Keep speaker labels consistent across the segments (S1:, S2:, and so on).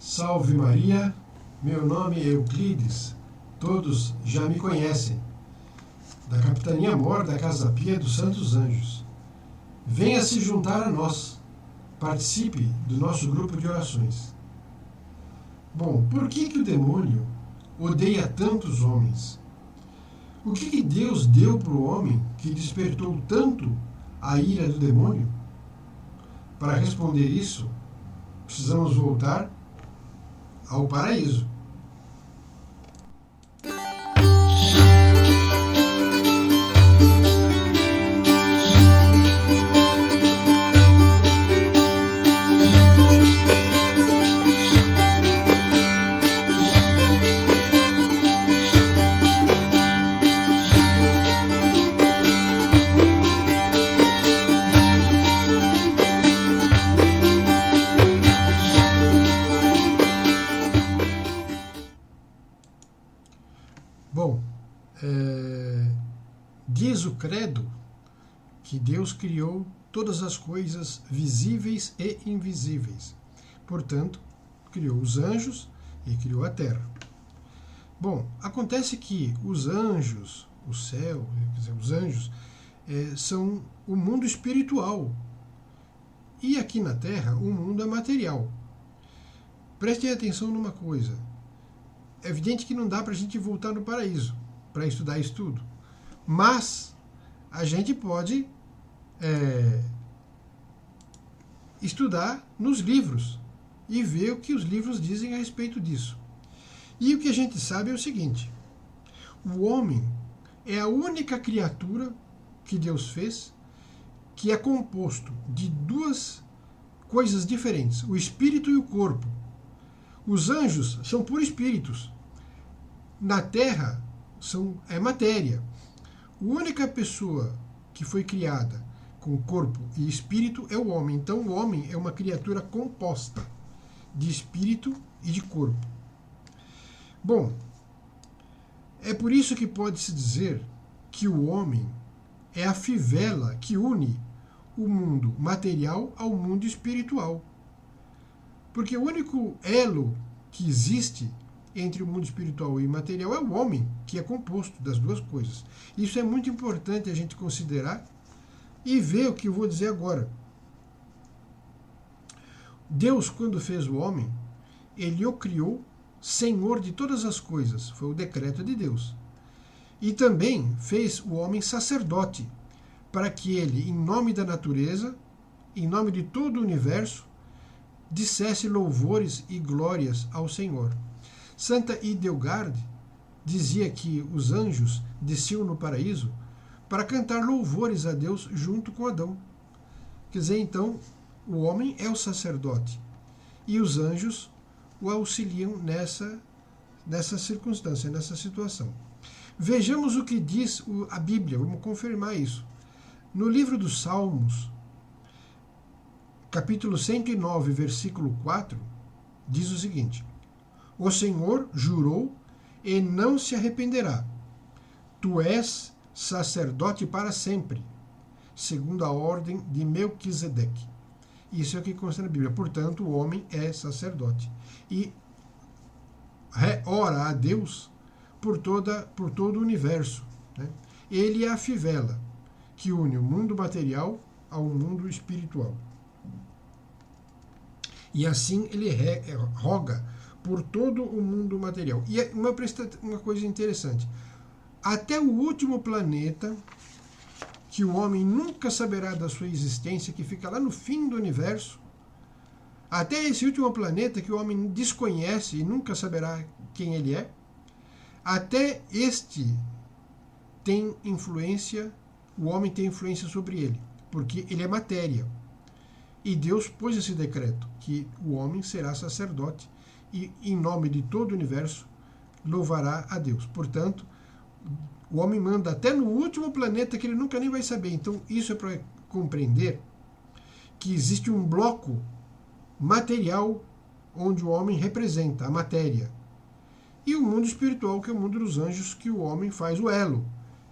S1: Salve Maria, meu nome é Euclides, todos já me conhecem, da Capitania Mor da Casa Pia dos Santos Anjos. Venha se juntar a nós, participe do nosso grupo de orações. Bom, por que o demônio odeia tantos homens? O que Deus deu para o homem que despertou tanto a ira do demônio? Para responder isso, precisamos voltar ao paraíso. Bom, diz o credo que Deus criou todas as coisas visíveis e invisíveis. Portanto, criou os anjos e criou a terra. Bom, acontece que os anjos, o céu, quer dizer, os anjos, são o mundo espiritual. E aqui na terra, o mundo é material. Prestem atenção numa coisa. É evidente que não dá para a gente voltar no paraíso para estudar isso tudo. Mas a gente pode estudar nos livros e ver o que os livros dizem a respeito disso. E o que a gente sabe é o seguinte: o homem é a única criatura que Deus fez que é composto de duas coisas diferentes, o espírito e o corpo. Os anjos são por espíritos. Na Terra é matéria. A única pessoa que foi criada com corpo e espírito é o homem. Então o homem é uma criatura composta de espírito e de corpo. Bom, é por isso que pode-se dizer que o homem é a fivela que une o mundo material ao mundo espiritual. Porque o único elo que existe entre o mundo espiritual e material é o homem, que é composto das duas coisas. Isso é muito importante a gente considerar e ver o que eu vou dizer agora. Deus, quando fez o homem, ele o criou senhor de todas as coisas. Foi o decreto de Deus. E também fez o homem sacerdote, para que ele, em nome da natureza, em nome de todo o universo, dissesse louvores e glórias ao Senhor. Santa Hildegarde dizia que os anjos desciam no paraíso para cantar louvores a Deus junto com Adão. Quer dizer, então, o homem é o sacerdote e os anjos o auxiliam nessa circunstância, nessa situação. Vejamos o que diz a Bíblia, vamos confirmar isso. No livro dos Salmos, capítulo 109, versículo 4, diz o seguinte: o Senhor jurou e não se arrependerá. Tu és sacerdote para sempre, segundo a ordem de Melquisedeque. Isso é o que consta na Bíblia. Portanto, o homem é sacerdote. E ora a Deus por todo o universo. Né? Ele é a fivela que une o mundo material ao mundo espiritual. E assim ele roga por todo o mundo material. E uma coisa interessante: até o último planeta, que o homem nunca saberá da sua existência, que fica lá no fim do universo, até esse último planeta que o homem desconhece e nunca saberá quem ele é, até este tem influência, o homem tem influência sobre ele, porque ele é matéria. E Deus pôs esse decreto, que o homem será sacerdote e, em nome de todo o universo, louvará a Deus. Portanto, o homem manda até no último planeta que ele nunca nem vai saber. Então, isso é para compreender que existe um bloco material onde o homem representa a matéria. E o mundo espiritual, que é o mundo dos anjos, que o homem faz o elo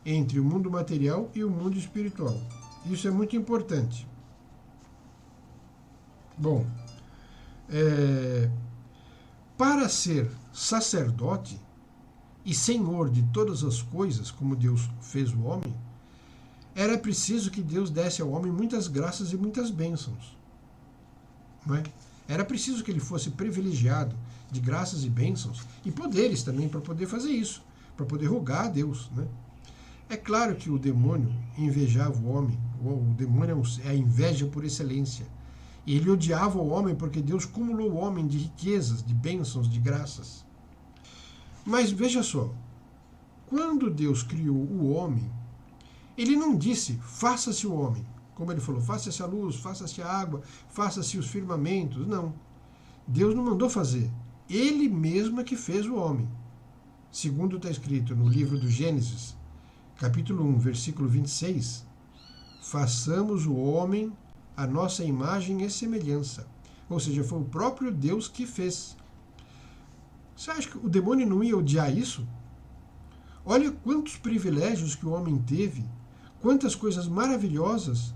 S1: entre o mundo material e o mundo espiritual. Isso é muito importante. Bom, Para ser sacerdote e senhor de todas as coisas, como Deus fez o homem, era preciso que Deus desse ao homem muitas graças e muitas bênçãos. Não é? Era preciso que ele fosse privilegiado de graças e bênçãos e poderes também para poder fazer isso, para poder rogar a Deus. Né? É claro que o demônio invejava o homem, o demônio é a inveja por excelência. E ele odiava o homem porque Deus cumulou o homem de riquezas, de bênçãos, de graças. Mas veja só, quando Deus criou o homem, ele não disse, faça-se o homem. Como ele falou, faça-se a luz, faça-se a água, faça-se os firmamentos. Não. Deus não mandou fazer. Ele mesmo é que fez o homem. Segundo está escrito no livro do Gênesis, capítulo 1, versículo 26, façamos o homem a nossa imagem e semelhança. Ou seja, foi o próprio Deus que fez. Você acha que o demônio não ia odiar isso? Olha quantos privilégios que o homem teve, quantas coisas maravilhosas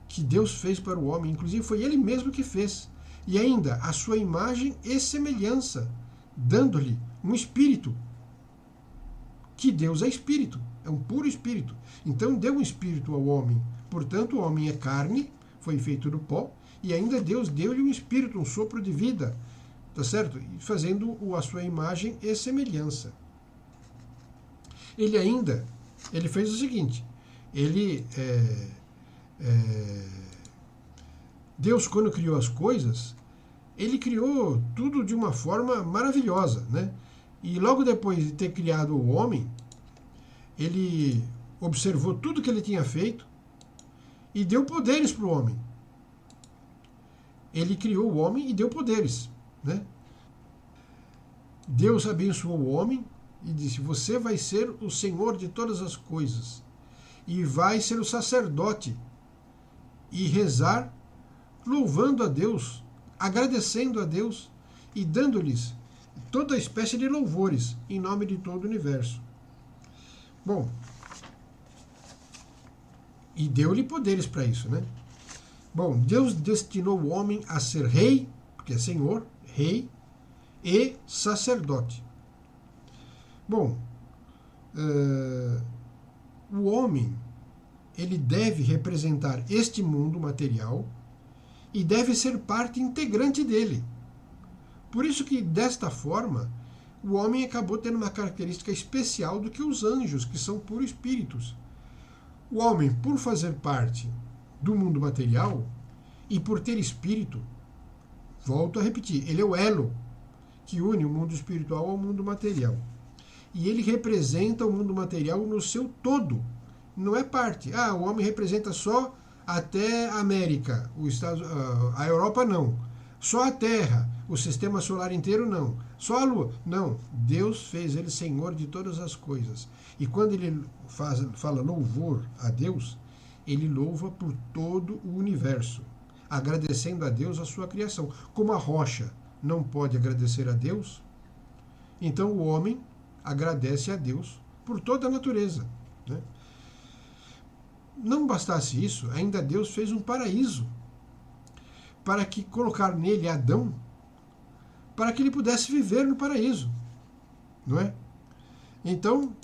S1: que Deus fez para o homem, inclusive foi ele mesmo que fez. E ainda a sua imagem e semelhança, dando-lhe um espírito. Que Deus é espírito, é um puro espírito. Então deu um espírito ao homem. Portanto, o homem é carne, foi feito do pó, e ainda Deus deu-lhe um espírito, um sopro de vida, tá certo? Fazendo a sua imagem e semelhança. Ele fez o seguinte, Deus, quando criou as coisas, ele criou tudo de uma forma maravilhosa, né? E logo depois de ter criado o homem, ele observou tudo que ele tinha feito e deu poderes para o homem. Ele criou o homem e deu poderes, né? Deus abençoou o homem e disse, você vai ser o Senhor de todas as coisas e vai ser o sacerdote e rezar louvando a Deus, agradecendo a Deus e dando-lhes toda espécie de louvores em nome de todo o universo. Bom, e deu-lhe poderes para isso, né? Bom, Deus destinou o homem a ser rei, porque é senhor, rei, e sacerdote. Bom, o homem, ele deve representar este mundo material e deve ser parte integrante dele. Por isso que, desta forma, o homem acabou tendo uma característica especial do que os anjos, que são puros espíritos. O homem, por fazer parte do mundo material e por ter espírito, volto a repetir, ele é o elo que une o mundo espiritual ao mundo material. E ele representa o mundo material no seu todo, não é parte. O homem representa só até a América, a Europa não. Só a Terra, o sistema solar inteiro não. Só a Lua. Não. Deus fez ele senhor de todas as coisas. E quando ele fala louvor a Deus, ele louva por todo o universo, agradecendo a Deus a sua criação. Como a rocha não pode agradecer a Deus, então o homem agradece a Deus por toda a natureza, né? Não bastasse isso, ainda Deus fez um paraíso para que colocar nele Adão, para que ele pudesse viver no paraíso, não é? Então,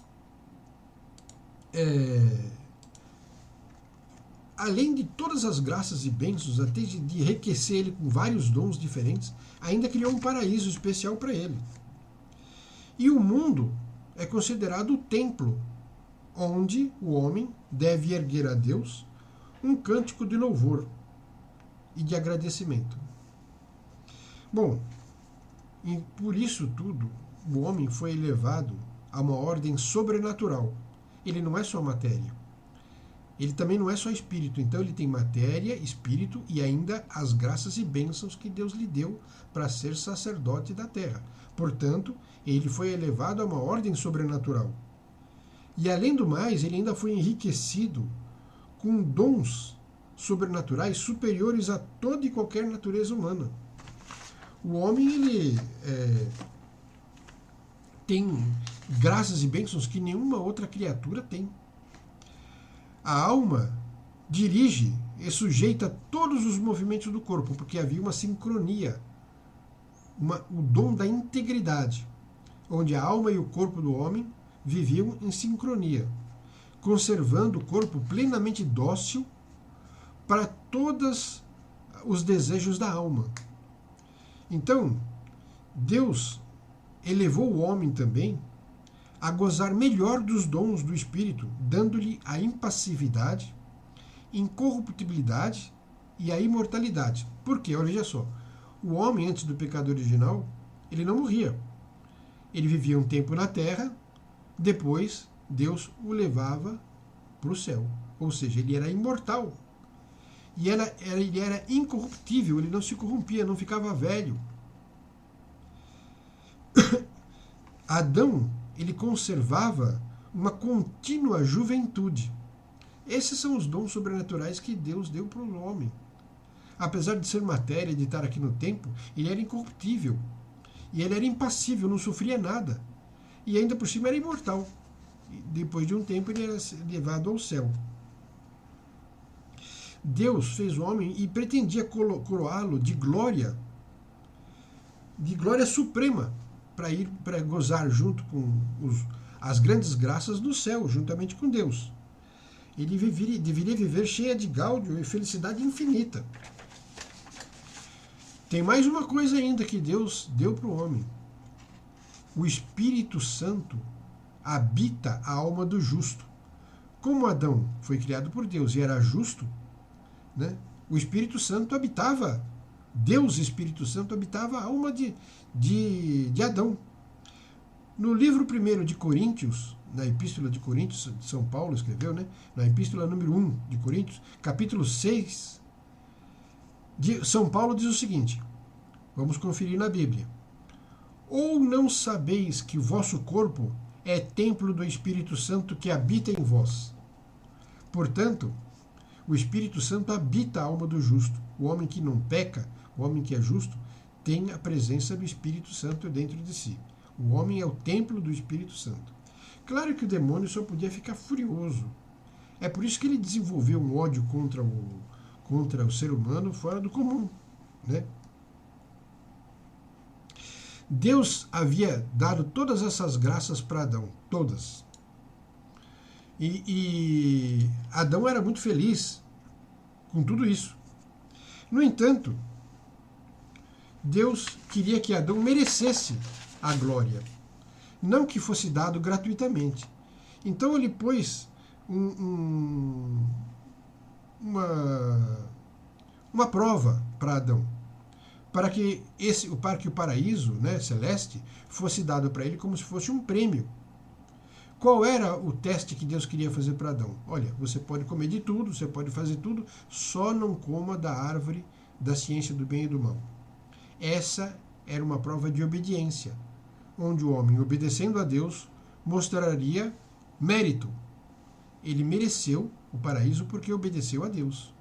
S1: além de todas as graças e bênçãos, até de enriquecer ele com vários dons diferentes, ainda criou um paraíso especial para ele. E o mundo é considerado o templo, onde o homem deve erguer a Deus um cântico de louvor e de agradecimento. Bom, e por isso tudo, o homem foi elevado a uma ordem sobrenatural. Ele não é só matéria. Ele também não é só espírito. Então ele tem matéria, espírito e ainda as graças e bênçãos que Deus lhe deu para ser sacerdote da terra. Portanto, ele foi elevado a uma ordem sobrenatural. E além do mais, ele ainda foi enriquecido com dons sobrenaturais superiores a toda e qualquer natureza humana. O homem, ele tem graças e bênçãos que nenhuma outra criatura tem. A alma dirige e sujeita todos os movimentos do corpo, porque havia uma sincronia o dom da integridade, onde a alma e o corpo do homem viviam em sincronia, conservando o corpo plenamente dócil para todos os desejos da alma. Então, Deus elevou o homem também a gozar melhor dos dons do Espírito, dando-lhe a impassividade, incorruptibilidade e a imortalidade. Por quê? Olha só. O homem, antes do pecado original, ele não morria. Ele vivia um tempo na terra, depois Deus o levava para o céu. Ou seja, ele era imortal. E ele era incorruptível, ele não se corrompia, não ficava velho. Adão, ele conservava uma contínua juventude. Esses são os dons sobrenaturais que Deus deu para o homem. Apesar de ser matéria, de estar aqui no tempo, ele era incorruptível. E ele era impassível, não sofria nada. E ainda por cima era imortal. E depois de um tempo ele era levado ao céu. Deus fez o homem e pretendia coroá-lo de glória suprema, para gozar junto com as grandes graças do céu, juntamente com Deus. Ele deveria viver cheia de gáudio e felicidade infinita. Tem mais uma coisa ainda que Deus deu para o homem. O Espírito Santo habita a alma do justo. Como Adão foi criado por Deus e era justo, né, o Espírito Santo habitava, Deus Espírito Santo habitava a alma de Adão. No livro 1 de Coríntios, na Epístola de Coríntios, São Paulo escreveu, né, na Epístola número 1 de Coríntios, capítulo 6, São Paulo diz o seguinte, vamos conferir na Bíblia. Ou não sabeis que o vosso corpo é templo do Espírito Santo que habita em vós? Portanto, o Espírito Santo habita a alma do justo. O homem que não peca, o homem que é justo, tem a presença do Espírito Santo dentro de si. O homem é o templo do Espírito Santo. Claro que o demônio só podia ficar furioso. É por isso que ele desenvolveu um ódio contra o ser humano fora do comum, né? Deus havia dado todas essas graças para Adão, todas. E Adão era muito feliz com tudo isso. No entanto, Deus queria que Adão merecesse a glória, não que fosse dado gratuitamente. Então ele pôs uma prova para Adão, para que o paraíso, né, celeste, fosse dado para ele como se fosse um prêmio. Qual era o teste que Deus queria fazer para Adão? Olha, você pode comer de tudo, você pode fazer tudo, só não coma da árvore da ciência do bem e do mal. Essa era uma prova de obediência, onde o homem, obedecendo a Deus, mostraria mérito. Ele mereceu o paraíso porque obedeceu a Deus.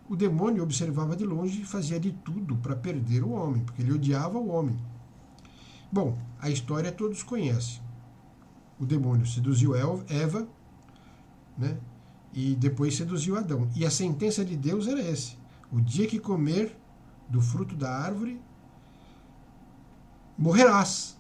S1: O demônio observava de longe e fazia de tudo para perder o homem, porque ele odiava o homem. Bom, a história todos conhecem. O demônio seduziu Eva, né, e depois seduziu Adão. E a sentença de Deus era esse: o dia que comer do fruto da árvore, morrerás.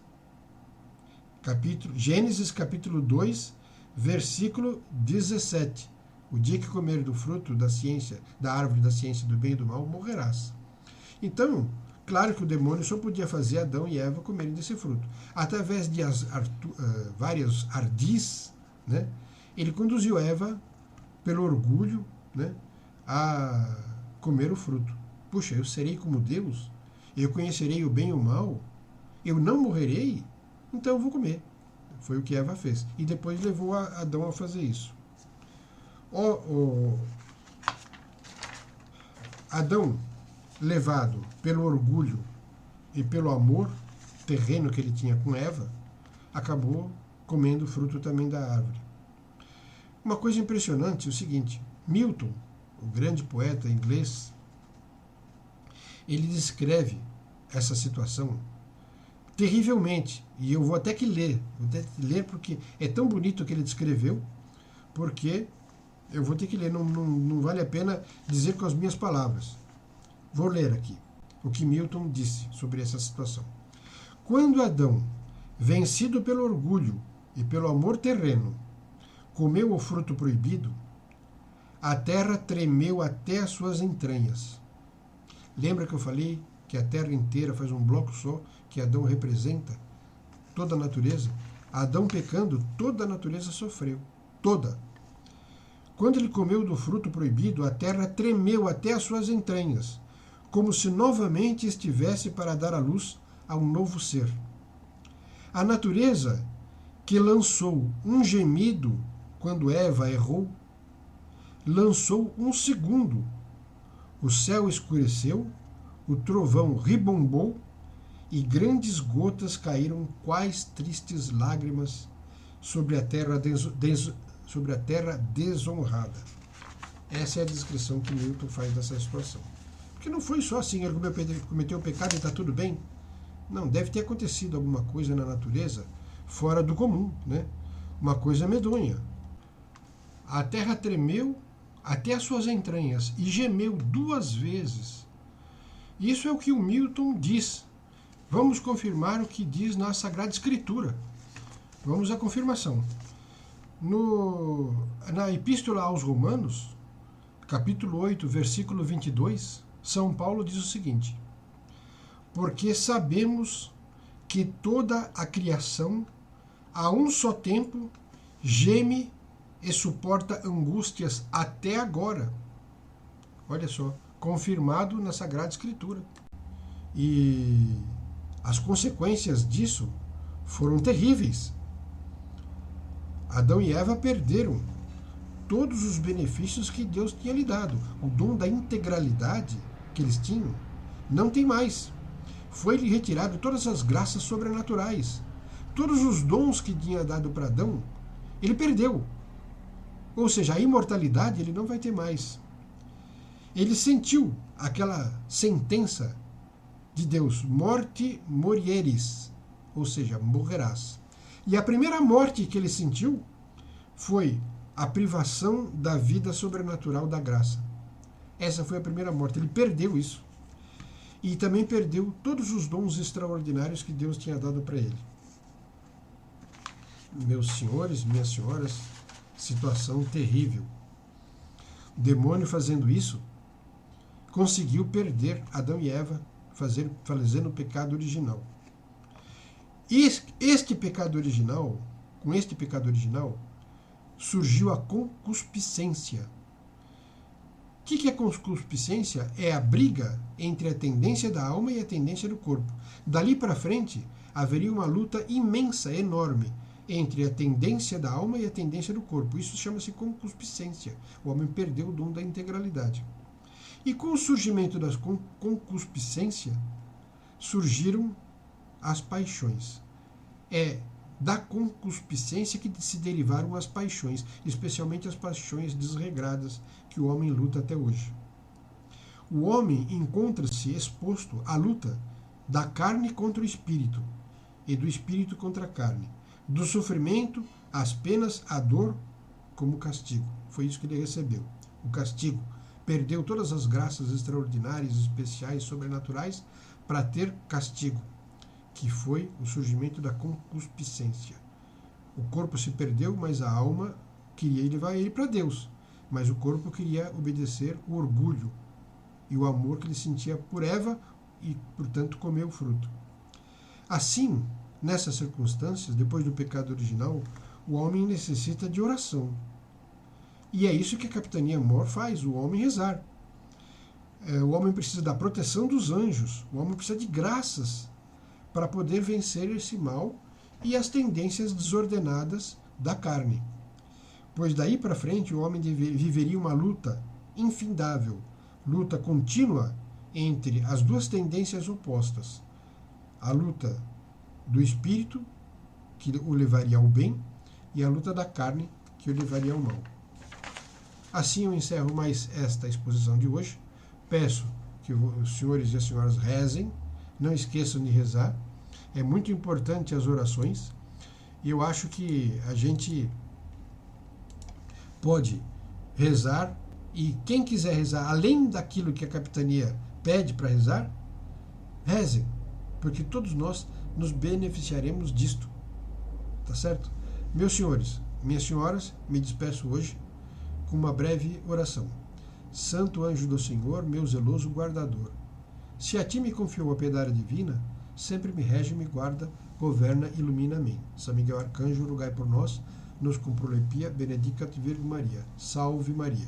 S1: Gênesis capítulo 2, versículo 17. O dia que comer do fruto da árvore da ciência do bem e do mal, morrerás. Então, claro que o demônio só podia fazer Adão e Eva comerem desse fruto. Através de vários ardis, né, ele conduziu Eva, pelo orgulho, né, a comer o fruto. Puxa, eu serei como Deus? Eu conhecerei o bem e o mal? Eu não morrerei? Então eu vou comer. Foi o que Eva fez. E depois levou Adão a fazer isso. Adão, levado pelo orgulho e pelo amor terreno que ele tinha com Eva, acabou comendo o fruto também da árvore. Uma coisa impressionante é o seguinte: Milton, o grande poeta inglês, ele descreve essa situação terrivelmente, e eu vou até que ler, porque é tão bonito o que ele descreveu, porque eu vou ter que ler, não vale a pena dizer com as minhas palavras. Vou ler aqui. o que Milton disse sobre essa situação. Quando Adão, vencido pelo orgulho e pelo amor terreno, comeu o fruto proibido, a terra tremeu até as suas entranhas. Lembra que eu falei que a terra inteira faz um bloco só, que Adão representa toda a natureza? Adão pecando, toda a natureza sofreu. Toda. Quando ele comeu do fruto proibido, a terra tremeu até as suas entranhas, como se novamente estivesse para dar à luz a um novo ser. A natureza, que lançou um gemido quando Eva errou, lançou um segundo. O céu escureceu, o trovão ribombou e grandes gotas caíram quais tristes lágrimas sobre a terra desonrada. Essa é a descrição que Milton faz dessa situação. Porque não foi só assim, ele cometeu o pecado e está tudo bem. Não, deve ter acontecido alguma coisa na natureza fora do comum, né? Uma coisa medonha. A terra tremeu até as suas entranhas e gemeu 2 vezes. Isso é o que o Milton diz. Vamos confirmar o que diz na Sagrada Escritura. Vamos à confirmação. Na Epístola aos Romanos, capítulo 8, versículo 22, São Paulo diz o seguinte: porque sabemos que toda a criação, a um só tempo, geme e suporta angústias até agora. Olha só, confirmado na Sagrada Escritura. E as consequências disso foram terríveis. Adão e Eva perderam todos os benefícios que Deus tinha lhe dado. O dom da integralidade que eles tinham não tem mais. Foi-lhe retirado todas as graças sobrenaturais. Todos os dons que tinha dado para Adão, ele perdeu. Ou seja, a imortalidade ele não vai ter mais. Ele sentiu aquela sentença de Deus, morte morieris, ou seja, morrerás. E a primeira morte que ele sentiu foi a privação da vida sobrenatural da graça. Essa foi a primeira morte. Ele perdeu isso. E também perdeu todos os dons extraordinários que Deus tinha dado para ele. Meus senhores, minhas senhoras, situação terrível. O demônio fazendo isso conseguiu perder Adão e Eva, fazendo o pecado original. Este pecado original, com este pecado original, surgiu a concupiscência. O que é concupiscência? É a briga entre a tendência da alma e a tendência do corpo. Dali para frente, haveria uma luta imensa, enorme, entre a tendência da alma e a tendência do corpo. Isso chama-se concupiscência. O homem perdeu o dom da integralidade. E com o surgimento da concupiscência, surgiram as paixões. É da concupiscência que se derivaram as paixões, especialmente as paixões desregradas que o homem luta até hoje. O homem encontra-se exposto à luta da carne contra o espírito e do espírito contra a carne, do sofrimento, as penas, a dor como castigo. Foi isso que ele recebeu, o castigo. Perdeu todas as graças extraordinárias, especiais, sobrenaturais para ter castigo, que foi o surgimento da concupiscência. O corpo se perdeu, mas a alma queria levar ele para Deus. Mas o corpo queria obedecer o orgulho e o amor que ele sentia por Eva e, portanto, comeu o fruto. Assim, nessas circunstâncias, depois do pecado original, o homem necessita de oração. E é isso que a Capitania Mor faz, o homem rezar. O homem precisa da proteção dos anjos, o homem precisa de graças para poder vencer esse mal e as tendências desordenadas da carne. Pois daí para frente o homem viveria uma luta infindável, luta contínua entre as duas tendências opostas. A luta do espírito, que o levaria ao bem, e a luta da carne, que o levaria ao mal. Assim eu encerro mais esta exposição de hoje. Peço que os senhores e as senhoras rezem, não esqueçam de rezar. É muito importante as orações, e eu acho que a gente pode rezar, e quem quiser rezar, além daquilo que a capitania pede para rezar, Rezem, porque todos nós nos beneficiaremos disto. Tá certo? Meus senhores, minhas senhoras, me despeço hoje com uma breve oração. Santo anjo do Senhor, meu zeloso guardador, se a ti me confiou a piedade divina, sempre me rege, me guarda, governa, ilumina. Amém. São Miguel Arcanjo, rogai por nós, nos comprolepia, benedicat Virgem Maria. Salve Maria.